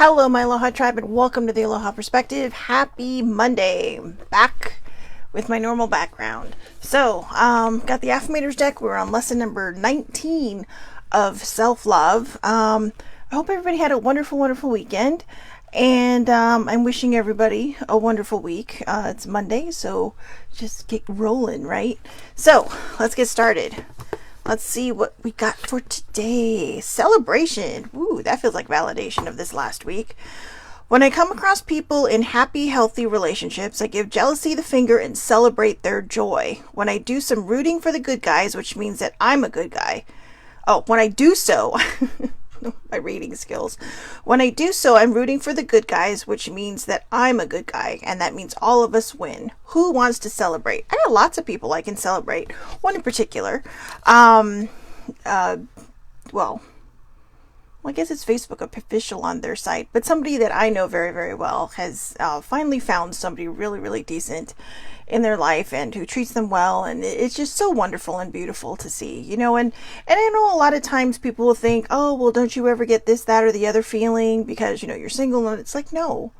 Hello, my Aloha tribe, and welcome to the Aloha Perspective. Happy Monday. Back with my normal background. So, got the Affirmators deck. We're on lesson number 19 of self-love. I hope everybody had a wonderful, wonderful weekend. And I'm wishing everybody a wonderful week. It's Monday, so just get rolling, right? So, let's get started. Let's see what we got for today. Celebration. Ooh, that feels like validation of this last week. When I come across people in happy, healthy relationships, I give jealousy the finger and celebrate their joy. When I do some rooting for the good guys, which means that I'm a good guy. Oh, when I do so, my reading skills. When I do so, I'm rooting for the good guys, which means that I'm a good guy, and that means all of us win. Who wants to celebrate? I got lots of people I can celebrate. One in particular. Well, I guess it's Facebook official on their site, but somebody that I know very, very well has finally found somebody really, really decent in their life and who treats them well, and it's just so wonderful and beautiful to see, you know. And I know a lot of times people will think, oh, well, don't you ever get this, that, or the other feeling because, you know, you're single? And it's like, no.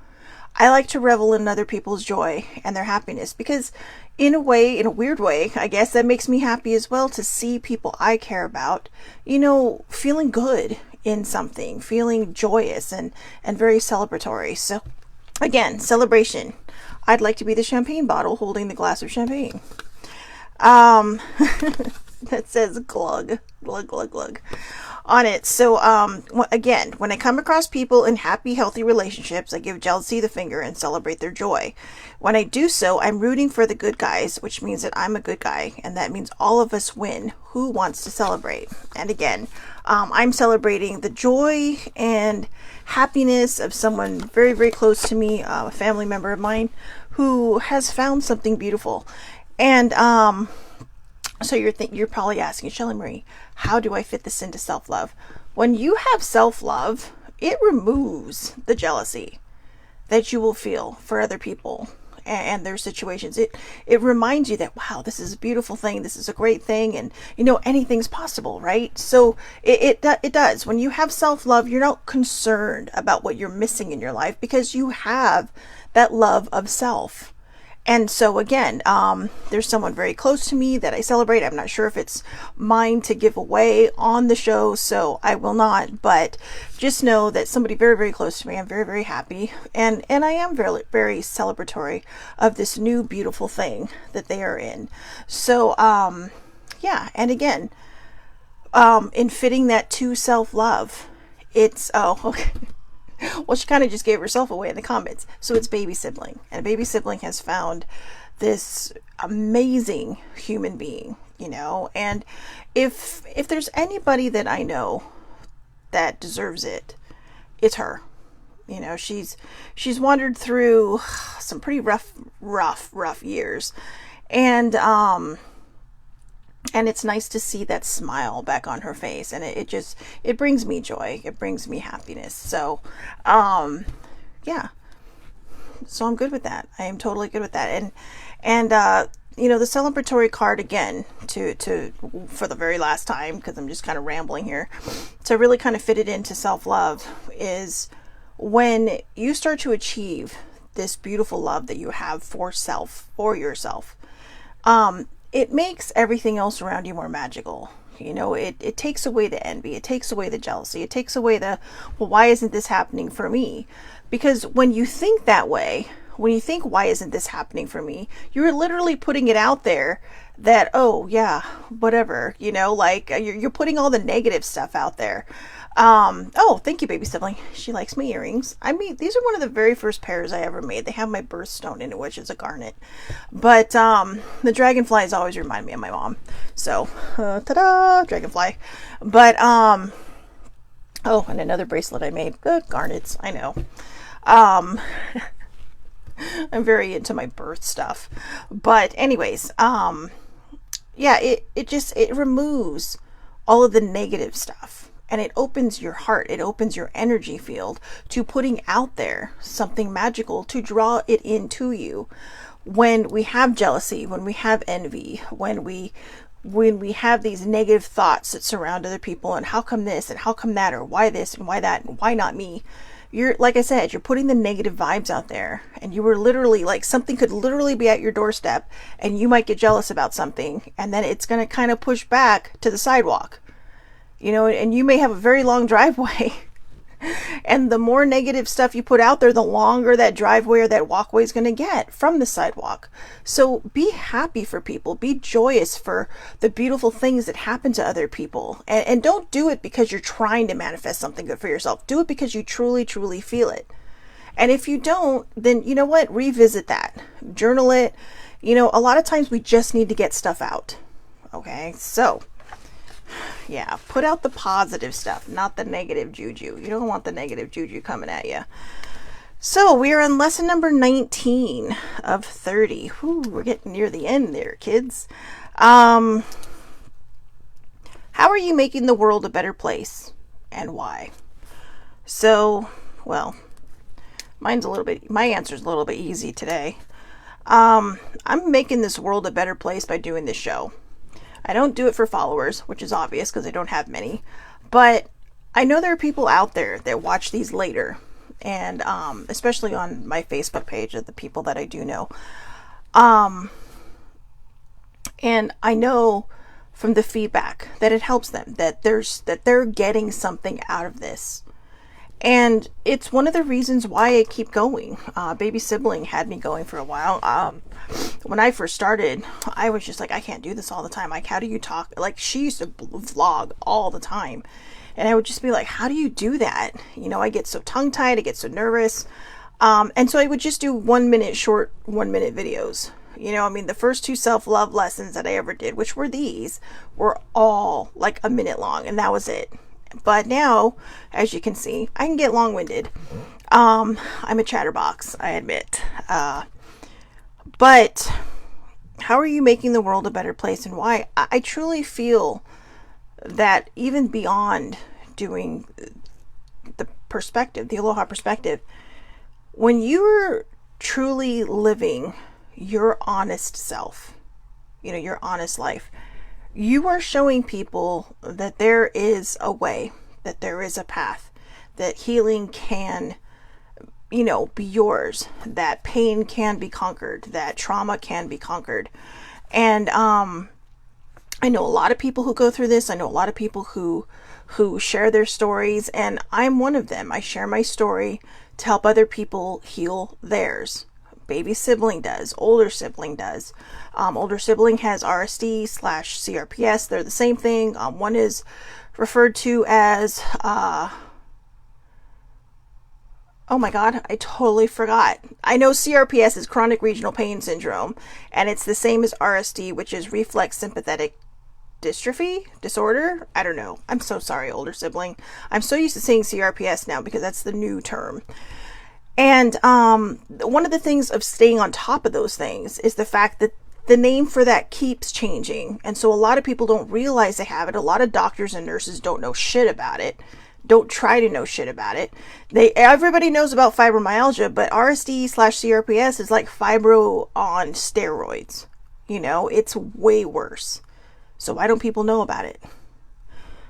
I like to revel in other people's joy and their happiness because in a way, in a weird way, I guess that makes me happy as well to see people I care about, you know, feeling good in something, feeling joyous and very celebratory. So again, celebration. I'd like to be the champagne bottle holding the glass of champagne. That says glug, glug, glug, glug on it. So, again, when I come across people in happy, healthy relationships, I give jealousy the finger and celebrate their joy. When I do so, I'm rooting for the good guys, which means that I'm a good guy, and that means all of us win. Who wants to celebrate? And again, I'm celebrating the joy and happiness of someone very, very close to me, a family member of mine, who has found something beautiful. And so you're probably asking, Shelly Marie, how do I fit this into self-love? When you have self-love, it removes the jealousy that you will feel for other people and their situations. It reminds you that, wow, this is a beautiful thing. This is a great thing. And, you know, anything's possible, right? So it does. When you have self-love, you're not concerned about what you're missing in your life because you have that love of self. And so again, there's someone very close to me that I celebrate. I'm not sure if it's mine to give away on the show, so I will not, but just know that somebody very, very close to me, I'm very, very happy. And I am very, very celebratory of this new beautiful thing that they are in. So, yeah. And again, in fitting that to self-love, it's, okay. Well, she kind of just gave herself away in the comments. So it's baby sibling. And a baby sibling has found this amazing human being, you know. And if there's anybody that I know that deserves it, it's her. You know, she's wandered through some pretty rough years. And it's nice to see that smile back on her face. And it brings me joy. It brings me happiness. So, yeah. So I'm good with that. I am totally good with that. And you know, the celebratory card again, for the very last time, because I'm just kind of rambling here, to really kind of fit it into self-love, is when you start to achieve this beautiful love that you have for yourself, it makes everything else around you more magical. You know, it takes away the envy. It takes away the jealousy. It takes away well, why isn't this happening for me? Because when you think that way, when you think, why isn't this happening for me? You're literally putting it out there that, oh yeah, whatever, you know, like you're putting all the negative stuff out there. Oh, thank you, baby sibling. She likes my earrings. I mean, these are one of the very first pairs I ever made. They have my birthstone in it, which is a garnet. But, the dragonflies always remind me of my mom. So, ta-da, dragonfly. But, oh, and another bracelet I made. Garnets, I know. I'm very into my birth stuff. But anyways, yeah, it removes all of the negative stuff. And it opens your heart. It opens your energy field to putting out there something magical to draw it into you. When we have jealousy, when we have envy, when we have these negative thoughts that surround other people and how come this and how come that, or why this and why that and why not me, You're, like I said, you're putting the negative vibes out there, and you were literally like, something could literally be at your doorstep and you might get jealous about something, and then it's going to kind of push back to the sidewalk, and you may have a very long driveway. And the more negative stuff you put out there, the longer that driveway or that walkway is going to get from the sidewalk. So be happy for people. Be joyous for the beautiful things that happen to other people. And don't do it because you're trying to manifest something good for yourself. Do it because you truly, truly feel it. And if you don't, then you know what? Revisit that. Journal it. A lot of times we just need to get stuff out. Okay, so yeah, put out the positive stuff, not the negative juju. You don't want the negative juju coming at you. So we are on lesson number 19 of 30. Whew, we're getting near the end there, kids. How are you making the world a better place, and why? So, well, my answer's a little bit easy today. I'm making this world a better place by doing this show. I don't do it for followers, which is obvious because I don't have many, but I know there are people out there that watch these later, and especially on my Facebook page of the people that I do know. And I know from the feedback that it helps them, that they're getting something out of this. And it's one of the reasons why I keep going. Baby Sibling had me going for a while. When I first started, I was just like, I can't do this all the time. Like, how do you talk? Like, she used to vlog all the time. And I would just be like, how do you do that? I get so tongue-tied. I get so nervous. And so I would just do 1 minute short, 1 minute videos. The first 2 self-love lessons that I ever did, which were these, were all like a minute long. And that was it. But now, as you can see, I can get long-winded. I'm a chatterbox, I admit. But how are you making the world a better place, and why? I truly feel that even beyond doing the perspective, the Aloha perspective, when you're truly living your honest self, your honest life, you are showing people that there is a way, that there is a path, that healing can, be yours, that pain can be conquered, that trauma can be conquered. And I know a lot of people who go through this. I know a lot of people who share their stories, and I'm one of them. I share my story to help other people heal theirs. Baby Sibling does. Older Sibling does. Older Sibling has RSD/CRPS. They're the same thing. One is referred to as, oh my God, I totally forgot. I know CRPS is chronic regional pain syndrome, and it's the same as RSD, which is reflex sympathetic dystrophy disorder. I don't know. I'm so sorry, Older Sibling. I'm so used to saying CRPS now because that's the new term. And one of the things of staying on top of those things is the fact that the name for that keeps changing. And so a lot of people don't realize they have it. A lot of doctors and nurses don't know shit about it. Don't try to know shit about it. Everybody knows about fibromyalgia, but RSD/CRPS is like fibro on steroids. It's way worse. So why don't people know about it?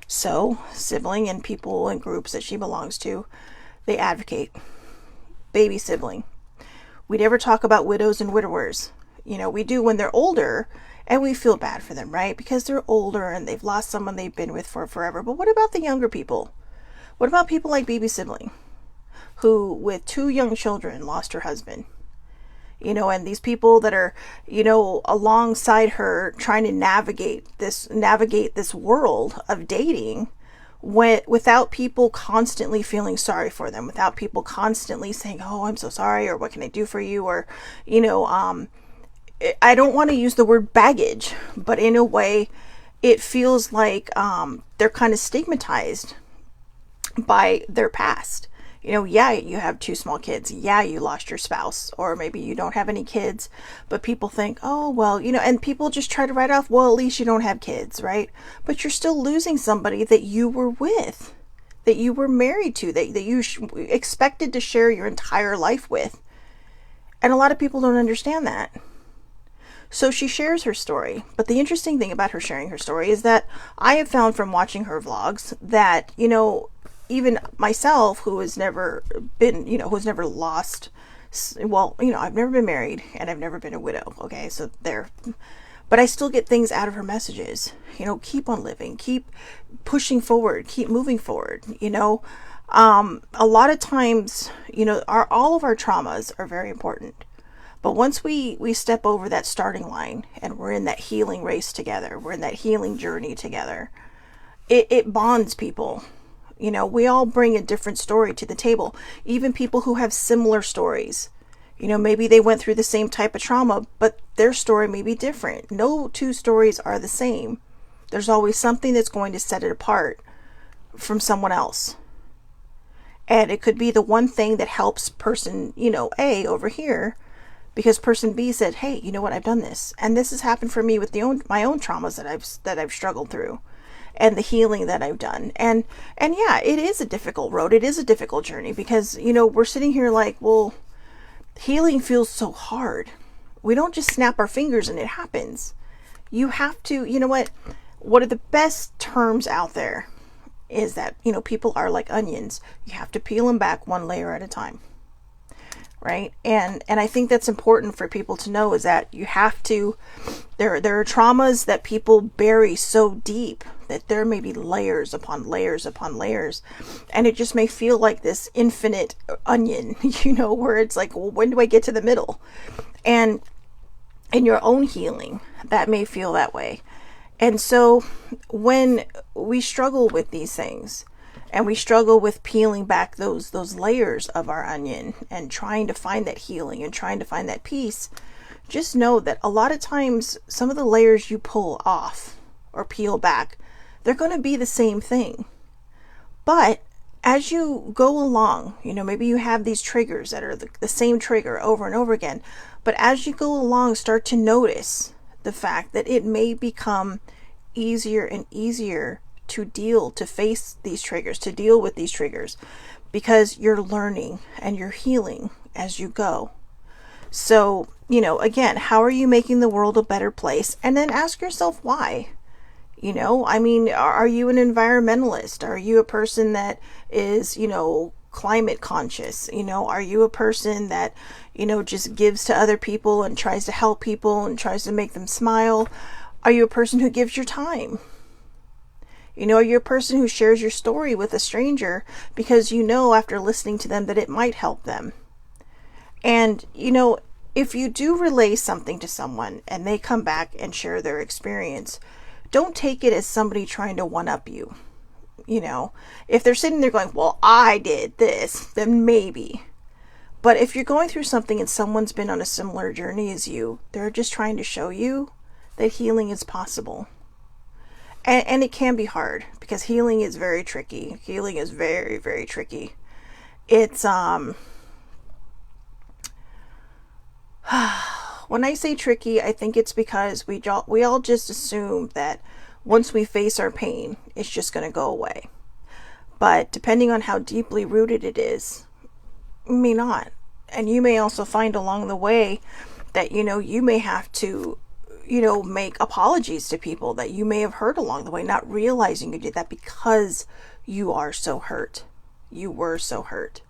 So Sibling and people and groups that she belongs to, they advocate. Baby Sibling. We never talk about widows and widowers. We do when they're older, and we feel bad for them, right? Because they're older and they've lost someone they've been with for forever. But what about the younger people? What about people like Baby Sibling, who with 2 young children lost her husband? And these people that are, alongside her trying to navigate this world of dating, without people constantly feeling sorry for them, without people constantly saying, oh, I'm so sorry, or what can I do for you? Or, I don't want to use the word baggage, but in a way it feels like they're kind of stigmatized by their past. Yeah, you have 2 small kids. Yeah, you lost your spouse, or maybe you don't have any kids, but people think, oh, well, and people just try to write off, well, at least you don't have kids, right? But you're still losing somebody that you were with, that you were married to, that you expected to share your entire life with. And a lot of people don't understand that. So she shares her story. But the interesting thing about her sharing her story is that I have found from watching her vlogs that, even myself, who has never been, who's never lost, well, I've never been married and I've never been a widow. Okay. So there, but I still get things out of her messages, keep on living, keep pushing forward, keep moving forward, a lot of times, all of our traumas are very important. But once we step over that starting line and we're in that healing race together, we're in that healing journey together, it bonds people. We all bring a different story to the table. Even people who have similar stories. Maybe they went through the same type of trauma, but their story may be different. No two stories are the same. There's always something that's going to set it apart from someone else. And it could be the one thing that helps person, A over here, because person B said, hey, you know what, I've done this. And this has happened for me with my own traumas that I've struggled through, and the healing that I've done. And yeah, it is a difficult road. It is a difficult journey because, we're sitting here like, well, healing feels so hard. We don't just snap our fingers and it happens. You have to, one of the best terms out there is that, people are like onions. You have to peel them back one layer at a time. Right. And I think that's important for people to know, is that you have to, there are traumas that people bury so deep that there may be layers upon layers upon layers. And it just may feel like this infinite onion, where it's like, well, when do I get to the middle? And in your own healing, that may feel that way. And so when we struggle with these things, and we struggle with peeling back those layers of our onion and trying to find that healing and trying to find that peace, just know that a lot of times some of the layers you pull off or peel back, they're going to be the same thing. But as you go along, maybe you have these triggers that are the same trigger over and over again. But as you go along, start to notice the fact that it may become easier and easier to face these triggers, to deal with these triggers, because you're learning and you're healing as you go. So, again, how are you making the world a better place? And then ask yourself why. Are you an environmentalist? Are you a person that is, climate conscious? Are you a person that, just gives to other people and tries to help people and tries to make them smile? Are you a person who gives your time? You're a person who shares your story with a stranger because after listening to them that it might help them. And, if you do relay something to someone and they come back and share their experience, don't take it as somebody trying to one-up you. If they're sitting there going, well, I did this, then maybe. But if you're going through something and someone's been on a similar journey as you, they're just trying to show you that healing is possible. And it can be hard because healing is very tricky. Healing is very, very tricky. It's, when I say tricky, I think it's because we all just assume that once we face our pain, it's just going to go away. But depending on how deeply rooted it is, it may not. And you may also find along the way that, you may have to make apologies to people that you may have hurt along the way, not realizing you did that because you are so hurt. You were so hurt.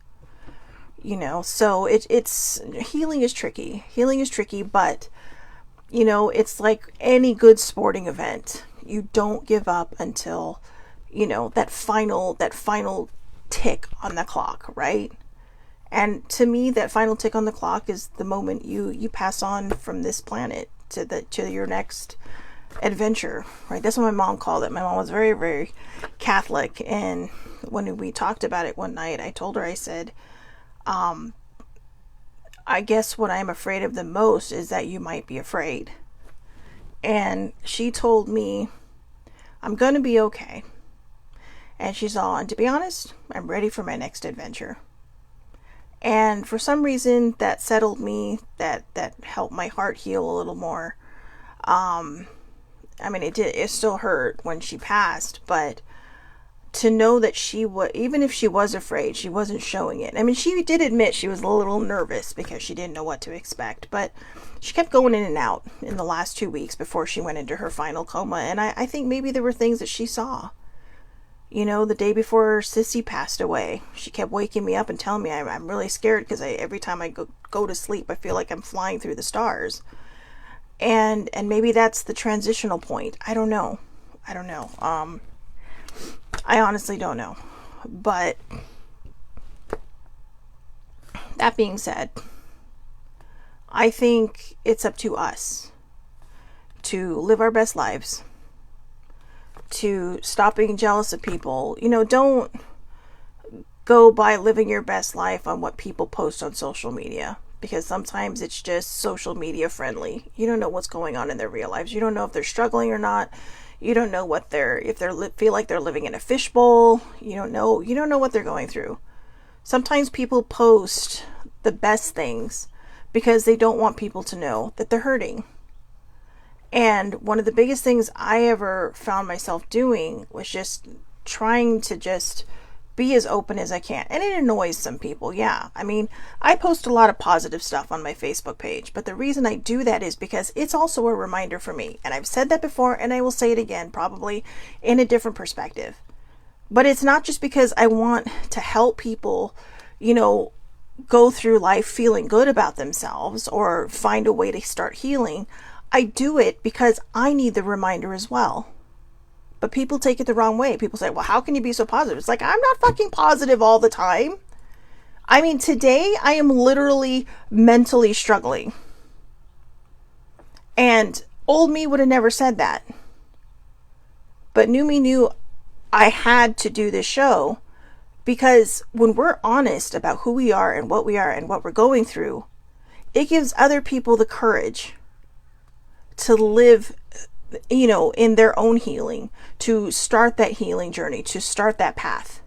So it's healing is tricky. Healing is tricky, but it's like any good sporting event. You don't give up until, that final tick on the clock, right? And to me, that final tick on the clock is the moment you pass on from this planet to your next adventure, right? That's what my mom called it. My mom was very, very Catholic, and when we talked about it one night, I told her, I said, I guess what I'm afraid of the most is that you might be afraid. And she told me, I'm going to be okay. And she's all, and to be honest, I'm ready for my next adventure. And for some reason that settled me, that helped my heart heal a little more. It still hurt when she passed, but to know that even if she was afraid, she wasn't showing it. She did admit she was a little nervous because she didn't know what to expect, but she kept going in and out in the last 2 weeks before she went into her final coma. And I think maybe there were things that she saw, You know, the day before Sissy passed away, she kept waking me up and telling me I'm really scared because every time I go to sleep, I feel like I'm flying through the stars. And maybe that's the transitional point. I don't know. I don't know. I honestly don't know. But that being said, I think it's up to us to live our best lives, to stop being jealous of people. You know, don't go by living your best life on what people post on social media, because sometimes it's just social media friendly. You don't know what's going on in their real lives. You don't know if they're struggling or not. You don't know what if they're feel like they're living in a fishbowl. You don't know what they're going through. Sometimes people post the best things because they don't want people to know that they're hurting. And one of the biggest things I ever found myself doing was just trying to just be as open as I can. And it annoys some people, yeah. I mean, I post a lot of positive stuff on my Facebook page, but the reason I do that is because it's also a reminder for me. And I've said that before, and I will say it again, probably in a different perspective. But it's not just because I want to help people, you know, go through life feeling good about themselves or find a way to start healing. I do it because I need the reminder as well. But people take it the wrong way. People say, well, how can you be so positive? It's like, I'm not fucking positive all the time. I mean, today I am literally mentally struggling. And old me would have never said that. But new me knew I had to do this show, because when we're honest about who we are and what we're going through, it gives other people the courage to live, you know, in their own healing, to start that healing journey, to start that path.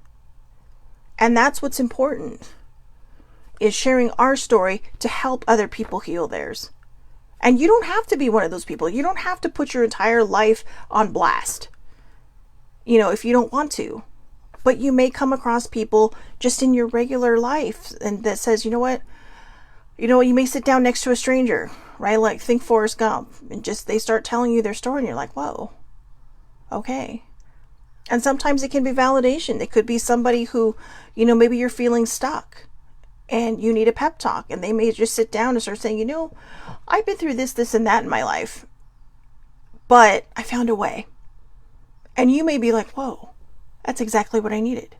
And that's what's important, is sharing our story to help other people heal theirs. And you don't have to be one of those people. You don't have to put your entire life on blast, you know, if you don't want to. But you may come across people just in your regular life and that says, you know what, you may sit down next to a stranger, right? Like, think Forrest Gump, and just they start telling you their story and you're like, whoa, okay. And sometimes it can be validation. It could be somebody who, you know, maybe you're feeling stuck and you need a pep talk, and they may just sit down and start saying, you know, I've been through this and that in my life, but I found a way. And you may be like, whoa, that's exactly what I needed.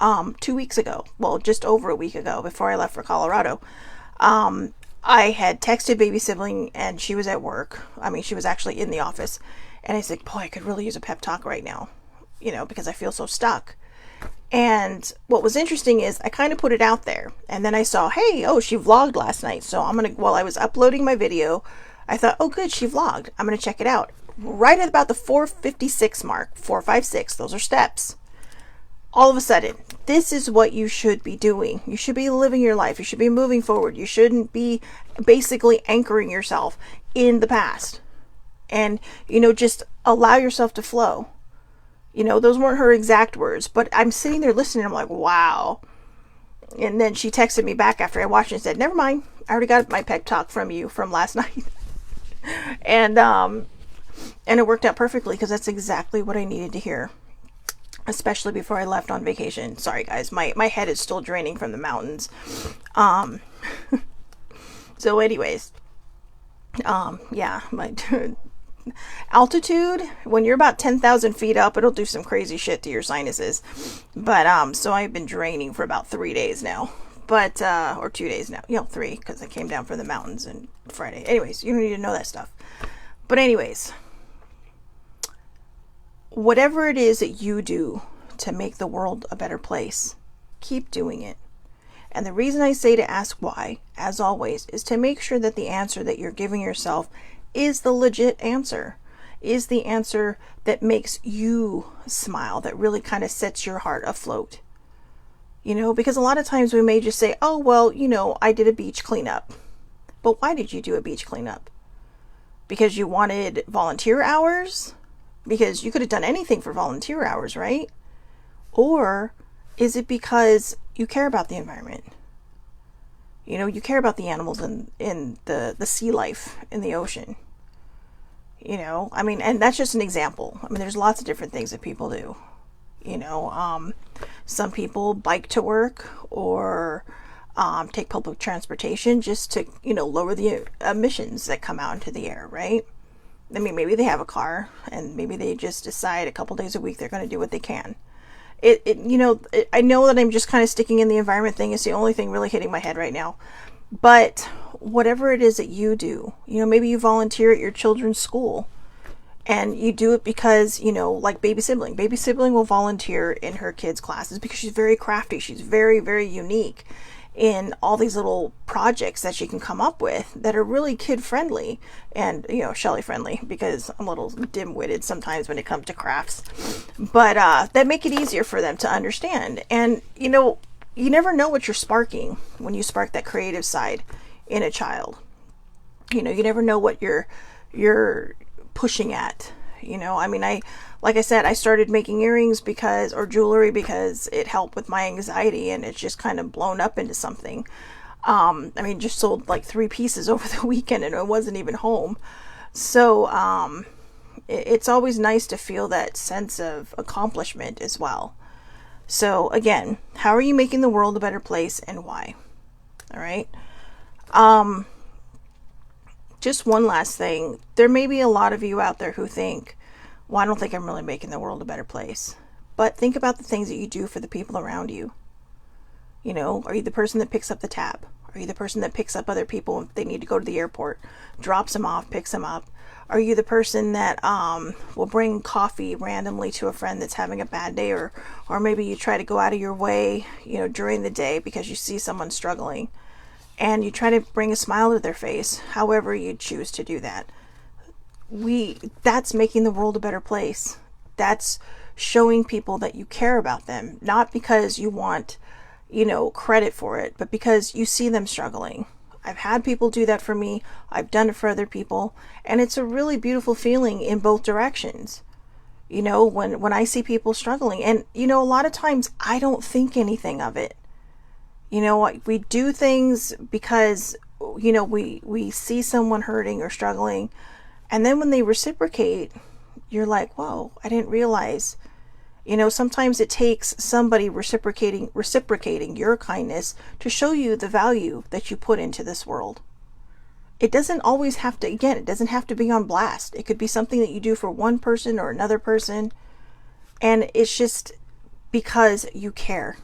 2 weeks ago, well, just over a week ago, before I left for Colorado, I had texted baby sibling and she was at work. I mean, she was actually in the office. And I said, boy, I could really use a pep talk right now, you know, because I feel so stuck. And what was interesting is I kind of put it out there. And then I saw, hey, she vlogged last night. So while I was uploading my video, I thought, oh, good, she vlogged. I'm going to check it out. Right at about the 456 mark, 456, those are steps. All of a sudden, this is what you should be doing. You should be living your life. You should be moving forward. You shouldn't be basically anchoring yourself in the past. And, you know, just allow yourself to flow. You know, those weren't her exact words, but I'm sitting there listening. I'm like, wow. And then she texted me back after I watched it and said, never mind. I already got my pep talk from you from last night. And it worked out perfectly, because that's exactly what I needed to hear, especially before I left on vacation. Sorry, guys, my head is still draining from the mountains. So anyways, yeah, my altitude, when you're about 10,000 feet up, it'll do some crazy shit to your sinuses. But, so I've been draining for about 3 days now, but, or 2 days now, 3, because I came down from the mountains on Friday. Anyways, you don't need to know that stuff. But anyways, whatever it is that you do to make the world a better place, keep doing it. And the reason I say to ask why, as always, is to make sure that the answer that you're giving yourself is the legit answer, is the answer that makes you smile, that really kind of sets your heart afloat. You know, because a lot of times we may just say, oh, well, you know, I did a beach cleanup. But why did you do a beach cleanup? Because you wanted volunteer hours? Because you could have done anything for volunteer hours, right? Or is it because you care about the environment? You know, you care about the animals in the sea life in the ocean. You know, I mean, and that's just an example. I mean, there's lots of different things that people do. You know, some people bike to work or take public transportation just to, lower the emissions that come out into the air, right? I mean, maybe they have a car and maybe they just decide a couple days a week they're going to do what they can. I know that I'm just kind of sticking in the environment thing. It's the only thing really hitting my head right now. But whatever it is that you do, maybe you volunteer at your children's school and you do it because, like baby sibling. Baby sibling will volunteer in her kids' classes because she's very crafty. She's very, very unique in all these little projects that she can come up with that are really kid friendly and, Shelly friendly, because I'm a little dim-witted sometimes when it comes to crafts. But that make it easier for them to understand. And, you never know what you're sparking when you spark that creative side in a child. You never know what you're pushing at. Like I said, I started making earrings or jewelry because it helped with my anxiety, and it's just kind of blown up into something. Just sold like 3 pieces over the weekend and I wasn't even home. So, it's always nice to feel that sense of accomplishment as well. So again, how are you making the world a better place and why? All right. Just one last thing. There may be a lot of you out there who think, well, I don't think I'm really making the world a better place. But think about the things that you do for the people around you. Are you the person that picks up the tab? Are you the person that picks up other people if they need to go to the airport, drops them off, picks them up? Are you the person that will bring coffee randomly to a friend that's having a bad day, or maybe you try to go out of your way, during the day because you see someone struggling, and you try to bring a smile to their face, however you choose to do that. That's making the world a better place. That's showing people that you care about them, not because you want, credit for it, but because you see them struggling. I've had people do that for me. I've done it for other people. And it's a really beautiful feeling in both directions. When I see people struggling, and, a lot of times I don't think anything of it. We do things because, we see someone hurting or struggling. And then when they reciprocate, you're like, whoa, I didn't realize. Sometimes it takes somebody reciprocating your kindness to show you the value that you put into this world. It doesn't always have to, it doesn't have to be on blast. It could be something that you do for one person or another person. And it's just because you care.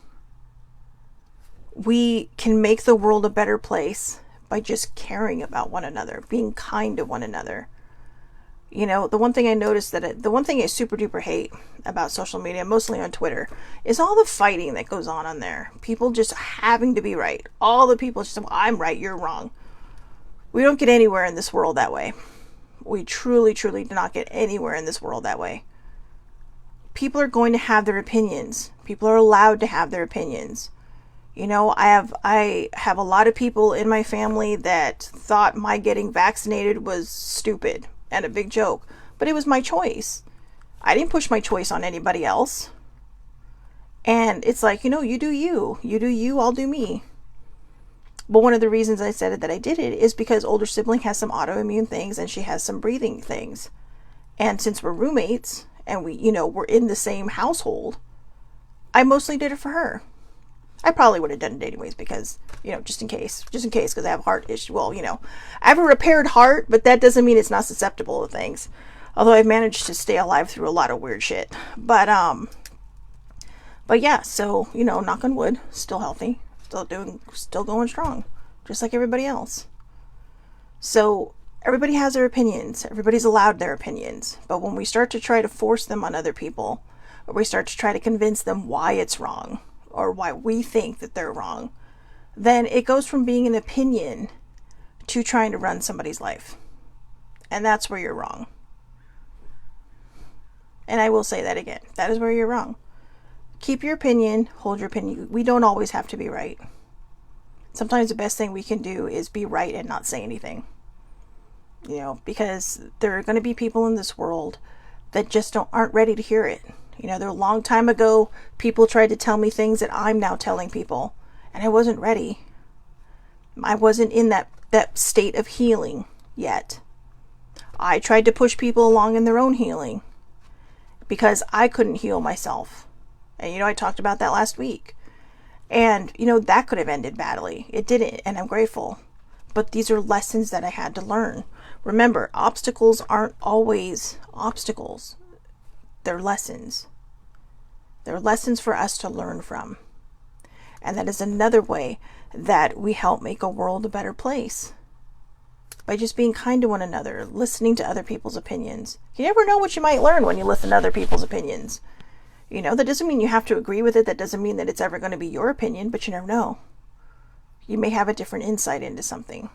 We can make the world a better place by just caring about one another, being kind to one another. The one thing I noticed the one thing I super duper hate about social media, mostly on Twitter, is all the fighting that goes on there. People just having to be right. All the people just, well, I'm right, you're wrong. We don't get anywhere in this world that way. We truly, truly do not get anywhere in this world that way. People are going to have their opinions. People are allowed to have their opinions. I have a lot of people in my family that thought my getting vaccinated was stupid and a big joke, but it was my choice. I didn't push my choice on anybody else. And it's like, you do you, I'll do me. But one of the reasons I said it that I did it is because older sibling has some autoimmune things and she has some breathing things. And since we're roommates and we're in the same household, I mostly did it for her. I probably would have done it anyways because, just in case, because I have heart issues. Well, I have a repaired heart, but that doesn't mean it's not susceptible to things. Although I've managed to stay alive through a lot of weird shit. But yeah, so, knock on wood, still healthy, still going strong, just like everybody else. So everybody has their opinions. Everybody's allowed their opinions. But when we start to try to force them on other people, or we start to try to convince them why it's wrong, or why we think that they're wrong, then it goes from being an opinion to trying to run somebody's life. And that's where you're wrong. And I will say that again. That is where you're wrong. Keep your opinion, hold your opinion. We don't always have to be right. Sometimes the best thing we can do is be right and not say anything. Because there are going to be people in this world that just aren't ready to hear it. There a long time ago, people tried to tell me things that I'm now telling people, and I wasn't ready. I wasn't in that state of healing yet. I tried to push people along in their own healing because I couldn't heal myself. And, I talked about that last week. And, that could have ended badly. It didn't, and I'm grateful. But these are lessons that I had to learn. Remember, obstacles aren't always obstacles. They're lessons. They're lessons for us to learn from. And that is another way that we help make a world a better place. By just being kind to one another, listening to other people's opinions. You never know what you might learn when you listen to other people's opinions. That doesn't mean you have to agree with it. That doesn't mean that it's ever going to be your opinion, but you never know. You may have a different insight into something.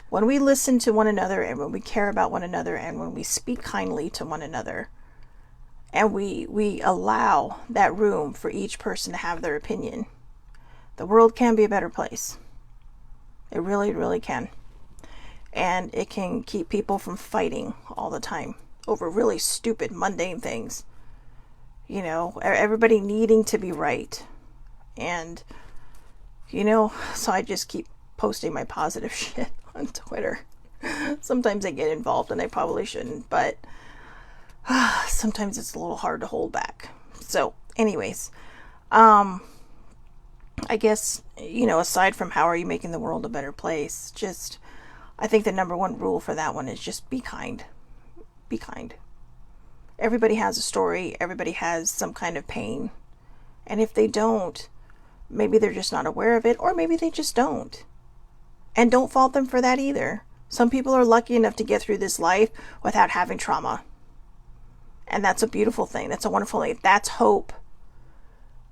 When we listen to one another and when we care about one another and when we speak kindly to one another and we allow that room for each person to have their opinion, the world can be a better place. It really, really can. And it can keep people from fighting all the time over really stupid, mundane things. Everybody needing to be right. And, so I just keep posting my positive shit on Twitter. Sometimes I get involved and I probably shouldn't, but sometimes it's a little hard to hold back. So, anyways, I guess, aside from how are you making the world a better place, I think the number one rule for that one is just be kind. Be kind. Everybody has a story. Everybody has some kind of pain. And if they don't, maybe they're just not aware of it, or maybe they just don't. And don't fault them for that either. Some people are lucky enough to get through this life without having trauma. And that's a beautiful thing. That's a wonderful thing. That's hope.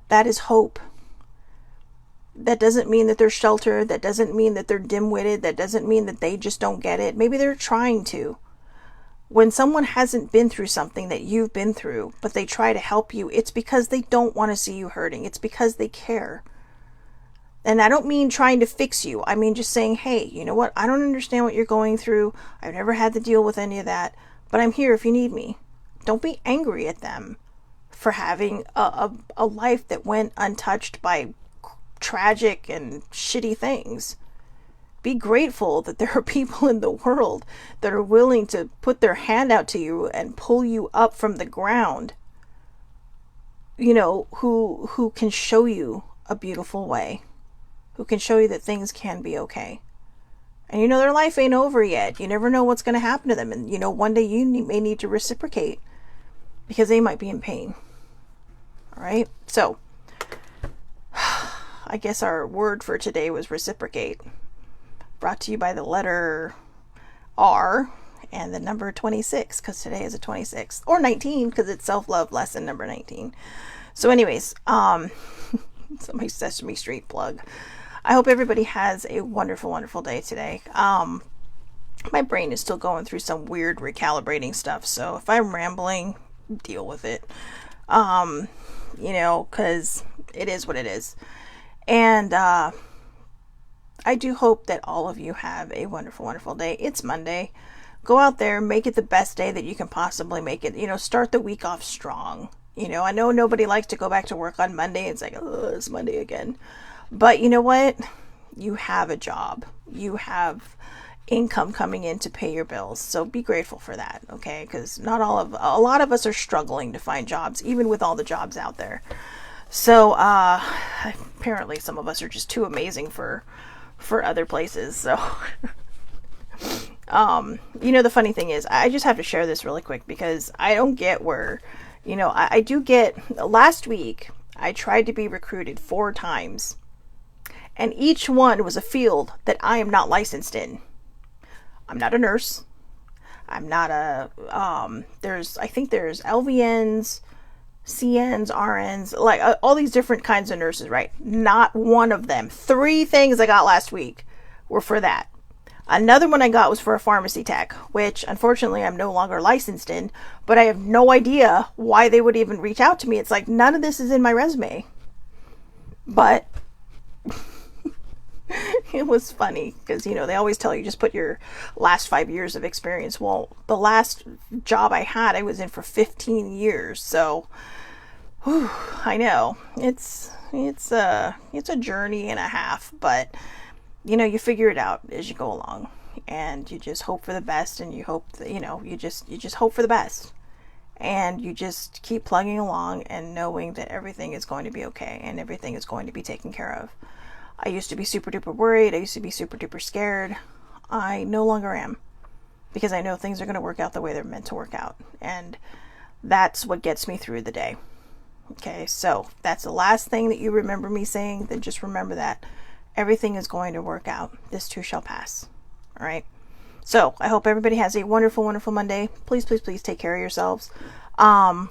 That is hope. That doesn't mean that they're sheltered. That doesn't mean that they're dim-witted. That doesn't mean that they just don't get it. Maybe they're trying to. When someone hasn't been through something that you've been through, but they try to help you, it's because they don't want to see you hurting. It's because they care. And I don't mean trying to fix you. I mean just saying, hey, you know what? I don't understand what you're going through. I've never had to deal with any of that, but I'm here if you need me. Don't be angry at them for having a life that went untouched by tragic and shitty things. Be grateful that there are people in the world that are willing to put their hand out to you and pull you up from the ground. Who can show you a beautiful way. Who can show you that things can be okay. And their life ain't over yet. You never know what's going to happen to them. And one day you may need to reciprocate because they might be in pain. All right. So I guess our word for today was reciprocate. Brought to you by the letter R and the number 26, because today is a 26, or 19, because it's self-love lesson number 19. So anyways, so my Sesame Street plug. I hope everybody has a wonderful, wonderful day today. My brain is still going through some weird recalibrating stuff, so if I'm rambling, deal with it. Because it is what it is. And I do hope that all of you have a wonderful, wonderful day. It's Monday. Go out there, make it the best day that you can possibly make it. Start the week off strong. I know nobody likes to go back to work on Monday. It's like, oh, it's Monday again. But you know what? You have a job. You have income coming in to pay your bills. So be grateful for that, okay? Because a lot of us are struggling to find jobs, even with all the jobs out there. So apparently some of us are just too amazing for other places. So the funny thing is, I just have to share this really quick because I don't get where, I do get. Last week I tried to be recruited 4 times, and each one was a field that I am not licensed in. I'm not a nurse. I'm not I think there's LVNs, CNs, RNs, like all these different kinds of nurses, right? Not one of them. 3 things I got last week were for that. Another one I got was for a pharmacy tech, which unfortunately I'm no longer licensed in, but I have no idea why they would even reach out to me. It's like none of this is in my resume. But it was funny because, they always tell you just put your last 5 years of experience. Well, the last job I had, I was in for 15 years. So, I know it's a journey and a half, but you figure it out as you go along, and you just hope for the best, and you hope that, you just hope for the best. And you just keep plugging along and knowing that everything is going to be okay and everything is going to be taken care of. I used to be super duper worried. I used to be super duper scared. I no longer am, because I know things are going to work out the way they're meant to work out. And that's what gets me through the day. Okay, so that's the last thing that you remember me saying. Then just remember that everything is going to work out. This too shall pass. All right. So I hope everybody has a wonderful, wonderful Monday. Please, please, please take care of yourselves. Have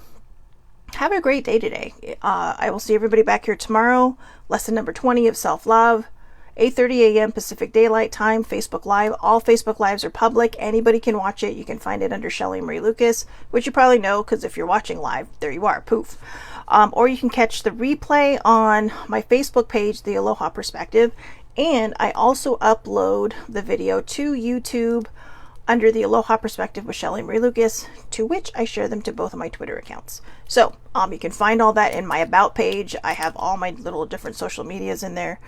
a great day today. I will see everybody back here tomorrow. Lesson number 20 of self-love. 8:30 a.m. Pacific Daylight Time, Facebook Live. All Facebook Lives are public. Anybody can watch it. You can find it under Shelly Marie Lucas, which you probably know because if you're watching live, there you are, poof. Or you can catch the replay on my Facebook page, The Aloha Perspective. And I also upload the video to YouTube under The Aloha Perspective with Shelly Marie Lucas, to which I share them to both of my Twitter accounts. So you can find all that in my About page. I have all my little different social medias in there.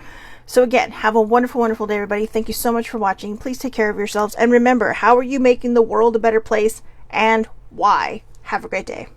So again, have a wonderful, wonderful day, everybody. Thank you so much for watching. Please take care of yourselves. And remember, how are you making the world a better place and why? Have a great day.